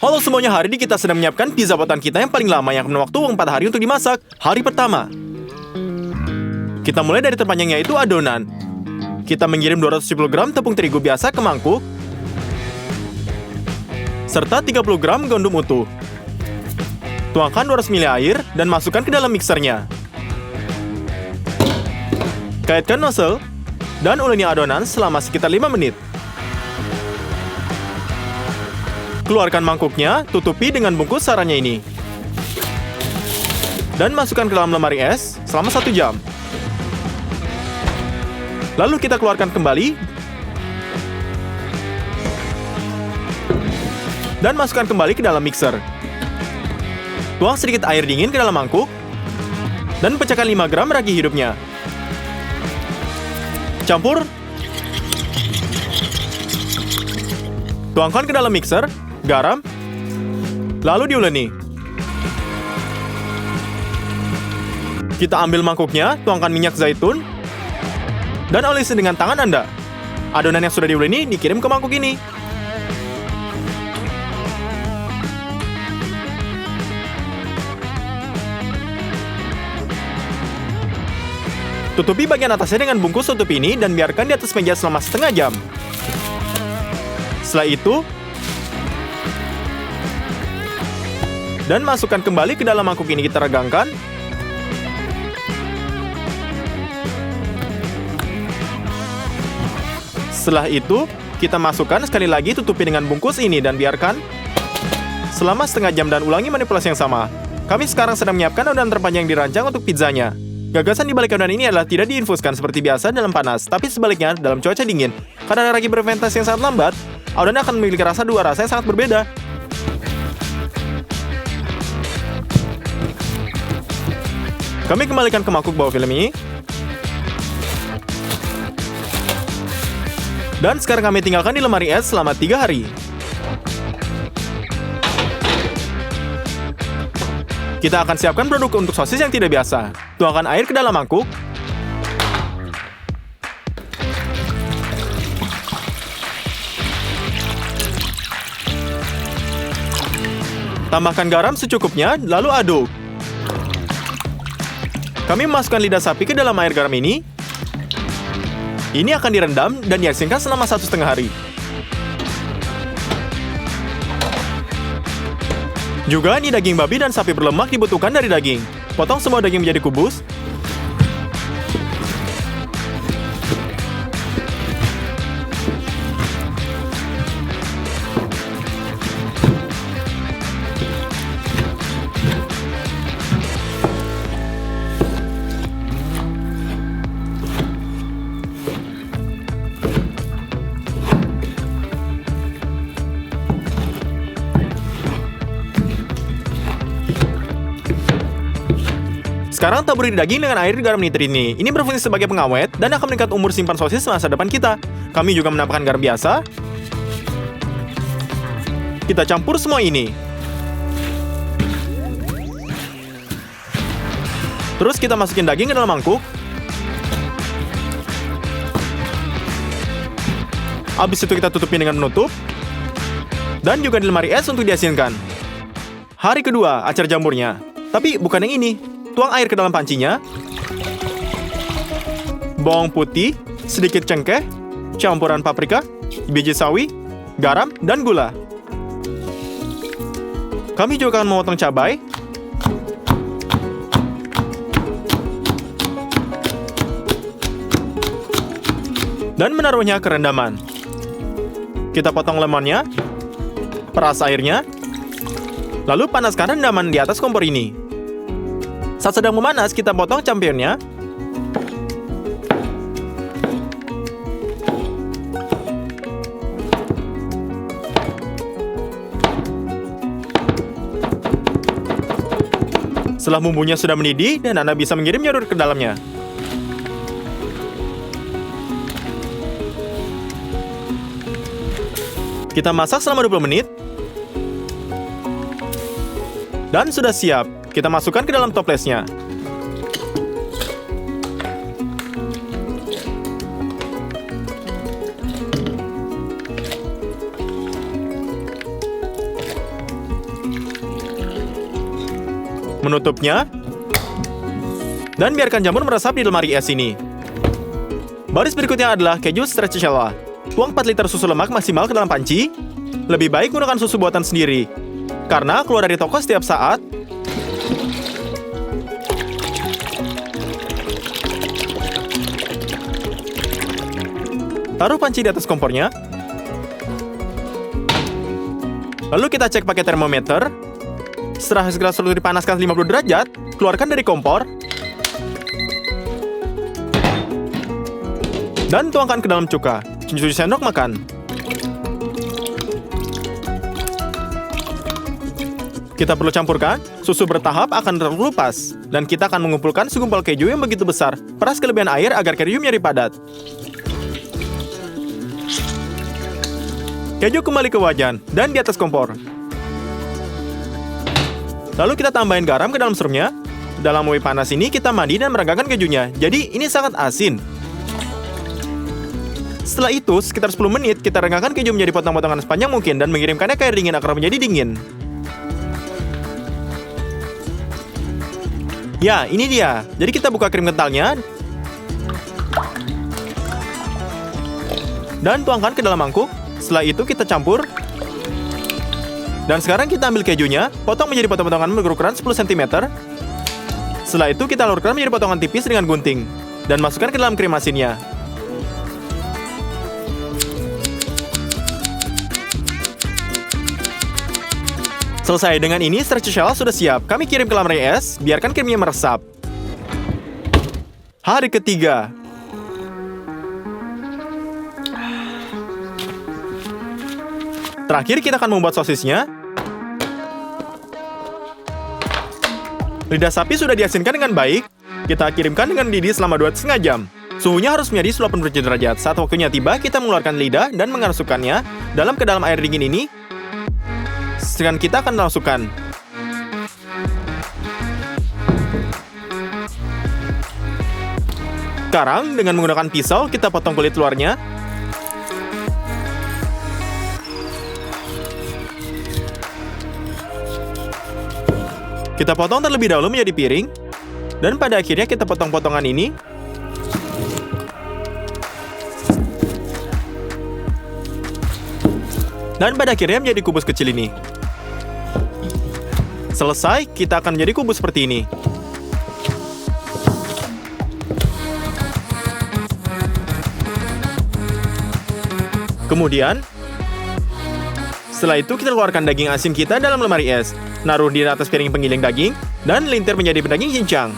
Halo semuanya, hari ini kita sedang menyiapkan pizza buatan kita yang paling lama yang memakan waktu 4 hari untuk dimasak. Hari pertama, kita mulai dari terpanjang yaitu adonan. Kita mengirim 270 gram tepung terigu biasa ke mangkuk, serta 30 gram gandum utuh. Tuangkan 200 ml air dan masukkan ke dalam mixernya. Kaitkan nozzle dan uleni adonan selama sekitar 5 menit. Keluarkan mangkuknya, tutupi dengan bungkus saranya ini. Dan masukkan ke dalam lemari es selama 1 jam. Lalu kita keluarkan kembali. Dan masukkan kembali ke dalam mixer. Tuang sedikit air dingin ke dalam mangkuk. Dan pecahkan 5 gram ragi hidupnya. Campur. Tuangkan ke dalam mixer. Garam, lalu diuleni. Kita ambil mangkuknya, tuangkan minyak zaitun, dan olesi dengan tangan Anda. Adonan yang sudah diuleni dikirim ke mangkuk ini. Tutupi bagian atasnya dengan bungkus tutup ini dan biarkan di atas meja selama setengah jam. Setelah itu, dan masukkan kembali ke dalam mangkuk ini, kita regangkan. Setelah itu, kita masukkan sekali lagi, tutupi dengan bungkus ini dan biarkan selama setengah jam dan ulangi manipulasi yang sama. Kami sekarang sedang menyiapkan adonan terpanjang yang dirancang untuk pizzanya. Gagasan di balik adonan ini adalah tidak diinfuskan seperti biasa dalam panas, tapi sebaliknya dalam cuaca dingin. Karena ragi berfermentasi yang sangat lambat, adonan akan memiliki dua rasa yang sangat berbeda. Kami kembalikan ke mangkuk bawah film ini. Dan sekarang kami tinggalkan di lemari es selama 3 hari. Kita akan siapkan produk untuk sosis yang tidak biasa. Tuangkan air ke dalam mangkuk. Tambahkan garam secukupnya, lalu aduk. Kami memasukkan lidah sapi ke dalam air garam ini. Ini akan direndam dan diasinkan selama 1,5 hari. Juga ini daging babi dan sapi berlemak dibutuhkan dari daging. Potong semua daging menjadi kubus. Sekarang taburi daging dengan air garam nitrit ini. Ini berfungsi sebagai pengawet dan akan meningkat umur simpan sosis masa depan kita. Kami juga menambahkan garam biasa. Kita campur semua ini. Terus kita masukin daging ke dalam mangkuk. Habis itu kita tutupin dengan penutup. Dan juga di lemari es untuk diasinkan. Hari kedua, acar jamurnya. Tapi bukan yang ini. Tuang air ke dalam pancinya. Bawang putih, sedikit cengkeh, campuran paprika, biji sawi, garam, dan gula. Kami juga akan memotong cabai. Dan menaruhnya ke rendaman. Kita potong lemonnya, peras airnya, lalu panaskan rendaman di atas kompor ini. Saat sedang memanas, kita potong campionnya. Setelah bumbunya sudah mendidih dan Anda bisa mengirim nyadur ke dalamnya. Kita masak selama 20 menit. Dan sudah siap. Kita masukkan ke dalam toplesnya. Menutupnya. Dan biarkan jamur meresap di lemari es ini. Baris berikutnya adalah keju stracciatella. Tuang 4 liter susu lemak maksimal ke dalam panci. Lebih baik menggunakan susu buatan sendiri, karena keluar dari toko setiap saat. Taruh panci di atas kompornya. Lalu kita cek pakai termometer. Setelah gelas telur dipanaskan 50 derajat, keluarkan dari kompor. Dan tuangkan ke dalam cuka. 7 sendok makan. Kita perlu campurkan. Susu bertahap akan terkelupas. Dan kita akan mengumpulkan segumpal keju yang begitu besar. Peras kelebihan air agar keju menjadi padat. Keju kembali ke wajan dan di atas kompor. Lalu kita tambahin garam ke dalam serumnya. Dalam wajan panas ini kita mandi dan merangkakan kejunya. Jadi ini sangat asin. Setelah itu, sekitar 10 menit kita renggakan keju menjadi potong-potongan sepanjang mungkin dan mengirimkannya ke air dingin agar menjadi dingin. Ya, ini dia. Jadi kita buka krim kentalnya dan tuangkan ke dalam mangkuk. Setelah itu kita campur. Dan sekarang kita ambil kejunya, potong menjadi potong-potongan berukuran 10 cm. Setelah itu kita luruskan menjadi potongan tipis dengan gunting. Dan masukkan ke dalam krim asinnya. Selesai, dengan ini stracciatella sudah siap. Kami kirim ke lemari es, biarkan krimnya meresap. Hari ketiga. Terakhir kita akan membuat sosisnya. Lidah sapi sudah diasinkan dengan baik. Kita kirimkan dengan mendidih selama 2,5 jam. Suhunya harus menjadi 80 derajat. Saat waktunya tiba, kita mengeluarkan lidah dan mengasukkannya ke dalam air dingin ini. Sekarang kita akan masukkan. Sekarang dengan menggunakan pisau kita potong kulit luarnya. Kita potong terlebih dahulu menjadi piring. Dan pada akhirnya kita potong potongan ini. Dan pada akhirnya menjadi kubus kecil ini. Selesai, kita akan menjadi kubus seperti ini. Kemudian, setelah itu kita keluarkan daging asin kita dalam lemari es. Naruh di atas piring penggiling daging, dan lintir menjadi daging cincang.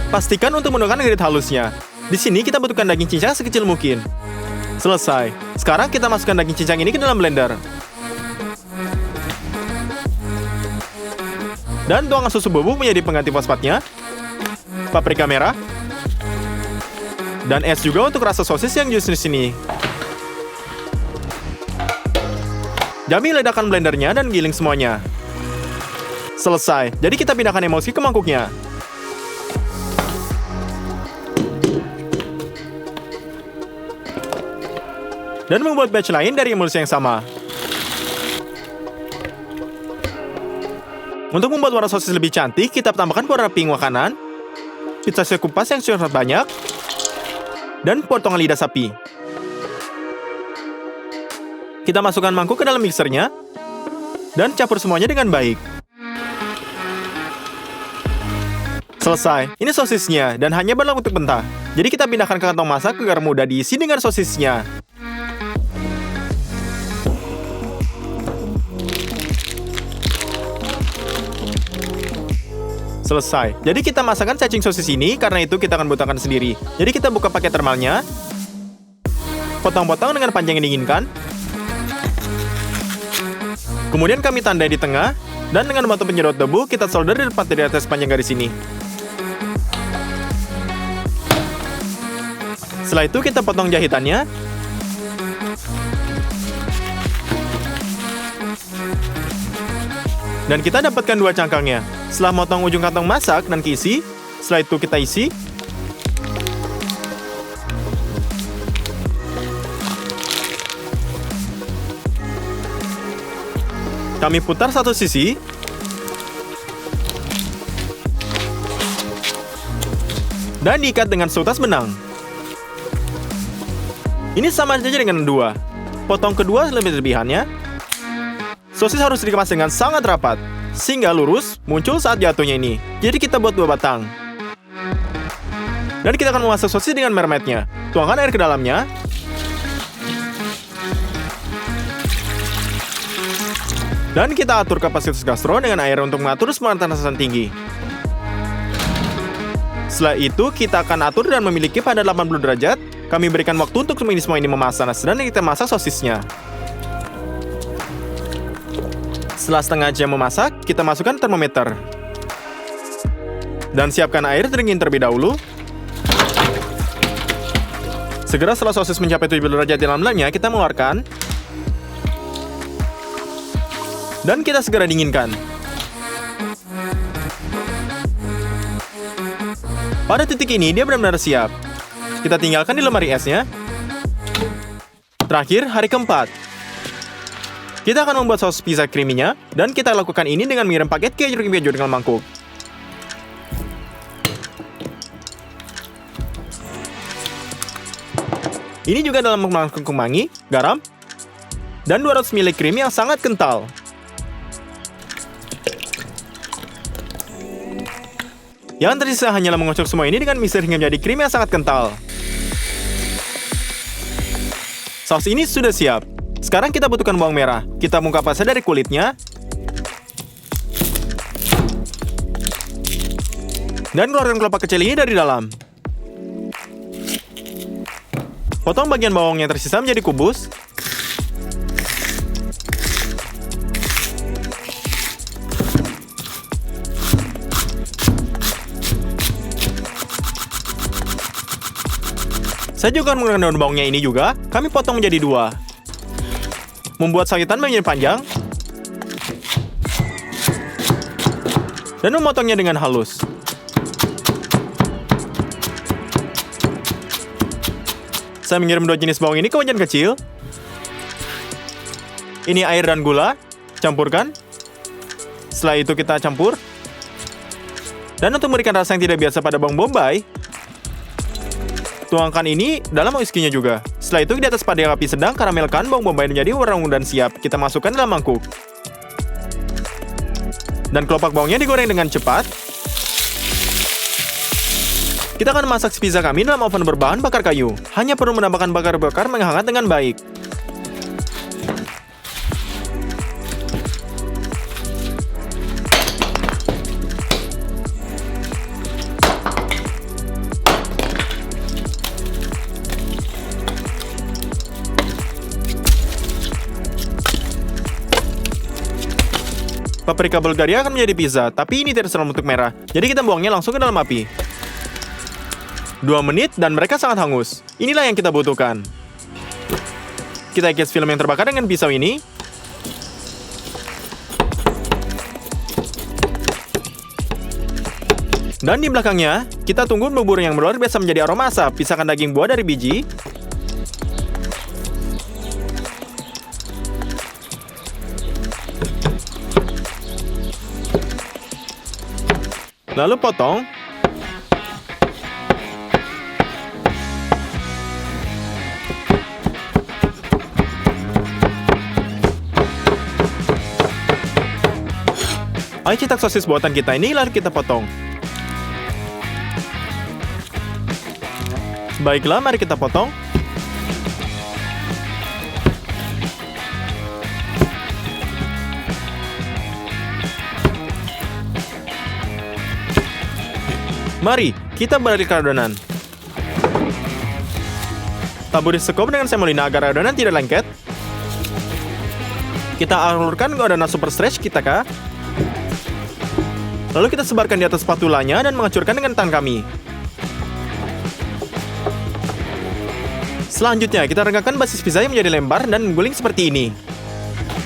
Pastikan untuk menggunakan grit halusnya. Di sini kita butuhkan daging cincang sekecil mungkin. Selesai. Sekarang kita masukkan daging cincang ini ke dalam blender. Dan tuangkan susu bubuk menjadi pengganti fosfatnya. Paprika merah. Dan es juga untuk rasa sosis yang jus di sini. Jamie ledakan blendernya dan giling semuanya. Selesai. Jadi kita pindahkan emulsi ke mangkuknya. Dan membuat batch lain dari emulsi yang sama. Untuk membuat warna sosis lebih cantik, kita tambahkan warna pink makanan, pistachio kupas yang sangat banyak, dan potongan lidah sapi. Kita masukkan mangkuk ke dalam mixernya dan campur semuanya dengan baik. Selesai. Ini sosisnya dan hanya berlaku untuk mentah. Jadi kita pindahkan ke kantong masak agar mudah diisi dengan sosisnya. Selesai. Jadi kita masakkan cacing sosis ini, karena itu kita akan butuhkan sendiri. Jadi kita buka pakai thermalnya. Potong-potong dengan panjang yang diinginkan. Kemudian kami tandai di tengah, dan dengan batu penyedot debu, kita solder di depan dari atas panjang garis ini. Setelah itu kita potong jahitannya. Dan kita dapatkan 2 cangkangnya. Setelah motong ujung kantong masak dan keisi, setelah itu kita isi. Kami putar satu sisi. Dan diikat dengan seutas benang. Ini sama saja dengan dua. Potong kedua lebih-lebihannya. Sosis harus dikemas dengan sangat rapat, sehingga lurus muncul saat jatuhnya ini. Jadi kita buat 2 batang. Dan kita akan memasak sosis dengan mermaidnya. Tuangkan air ke dalamnya. Dan kita atur kapasitas gastro dengan air untuk mengatur pemanasan tinggi. Setelah itu, kita akan atur dan memiliki pada 80 derajat. Kami berikan waktu untuk semua ini memasak, dan kita masak sosisnya. Setelah setengah jam memasak, kita masukkan termometer. Dan siapkan air dingin terlebih dahulu. Segera setelah sosis mencapai 70 derajat di dalam dalamnya, kita mengeluarkan. Dan kita segera dinginkan. Pada titik ini, dia benar-benar siap. Kita tinggalkan di lemari esnya. Terakhir, hari keempat. Kita akan membuat saus pizza creamy-nya, dan kita lakukan ini dengan mengirim paket keju dengan mangkuk. Ini juga dalam mangkuk kemangi, garam, dan 200 ml krim yang sangat kental. Yang tersisa hanyalah mengocok semua ini dengan mixer hingga menjadi krim yang sangat kental. Saus ini sudah siap. Sekarang kita butuhkan bawang merah. Kita bungkap saja dari kulitnya. Dan keluarkan kelopak kecil ini dari dalam. Potong bagian bawang yang tersisa menjadi kubus. Saya juga akan menggunakan daun bawangnya ini juga. Kami potong menjadi 2. Membuat sakitan menjadi panjang. Dan memotongnya dengan halus. Saya mengirim 2 jenis bawang ini ke wajan kecil. Ini air dan gula. Campurkan. Setelah itu kita campur. Dan untuk memberikan rasa yang tidak biasa pada bawang bombay, tuangkan ini dalam whiskinya juga. Setelah itu di atas pada api sedang, karamelkan bawang bombay menjadi warna ungu dan siap. Kita masukkan dalam mangkuk. Dan kelopak bawangnya digoreng dengan cepat. Kita akan masak pizza kami dalam oven berbahan bakar kayu. Hanya perlu menambahkan bakar-bakar menghangat dengan baik. Paprika Bulgaria akan menjadi pizza, tapi ini tidak selalu bentuk merah. Jadi kita buangnya langsung ke dalam api. 2 menit dan mereka sangat hangus. Inilah yang kita butuhkan. Kita ikis film yang terbakar dengan pisau ini. Dan di belakangnya, kita tunggu bubur yang luar biasa menjadi aroma asap. Pisahkan daging buah dari biji. Lalu potong. Ayo cetak sosis buatan kita ini, lalu kita potong. Baiklah, mari kita potong. Mari, kita beralih ke adonan. Taburi sekop dengan semolina agar adonan tidak lengket. Kita alurkan ke adonan super stretch kita, Kak. Lalu kita sebarkan di atas spatulanya dan menghancurkan dengan tangan kami. Selanjutnya, kita regangkan basis pizza yang menjadi lembar dan mengguling seperti ini.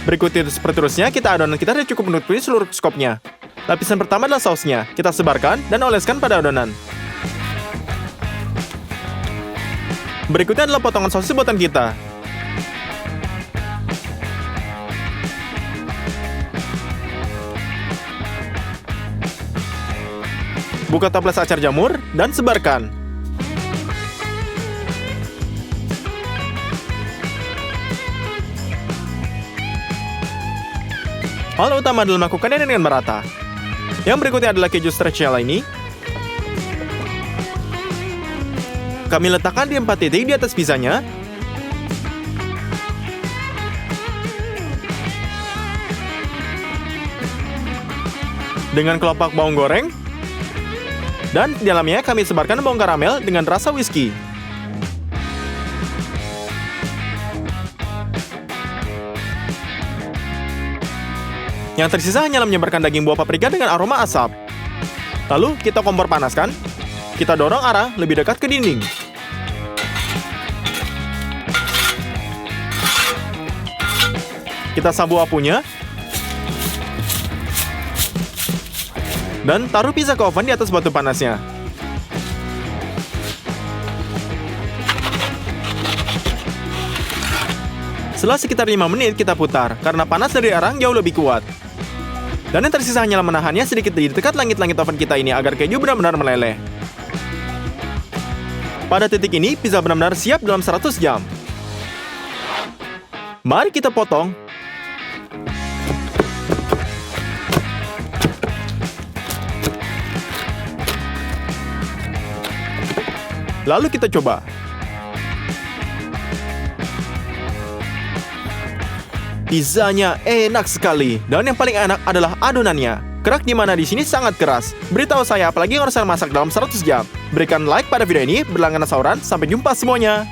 Berikutnya, seterusnya, kita adonan kita sudah cukup menutupi seluruh skopnya. Lapisan pertama adalah sausnya. Kita sebarkan dan oleskan pada adonan. Berikutnya adalah potongan sosis buatan kita. Buka toples acar jamur dan sebarkan. Hal utama adalah melakukannya dengan merata. Yang berikutnya adalah keju stracciatella ini. Kami letakkan di 4 titik di atas pizzanya. Dengan kelopak bawang goreng. Dan di dalamnya kami sebarkan bawang karamel dengan rasa whisky. Yang tersisa hanyalah menyebarkan daging buah paprika dengan aroma asap. Lalu kita kompor panaskan. Kita dorong arah lebih dekat ke dinding. Kita sabu apinya. Dan taruh pizza ke oven di atas batu panasnya. Setelah sekitar 5 menit kita putar, karena panas dari arang jauh lebih kuat. Dan yang tersisa hanyalah menahannya sedikit di dekat langit-langit oven kita ini agar keju benar-benar meleleh. Pada titik ini, pizza benar-benar siap dalam 100 jam. Mari kita potong. Lalu kita coba. Pizzanya enak sekali, dan yang paling enak adalah adonannya. Kerak di mana di sini sangat keras. Beritahu saya apalagi yang harus saya masak dalam 100 jam. Berikan like pada video ini, berlangganan sauran, sampai jumpa semuanya.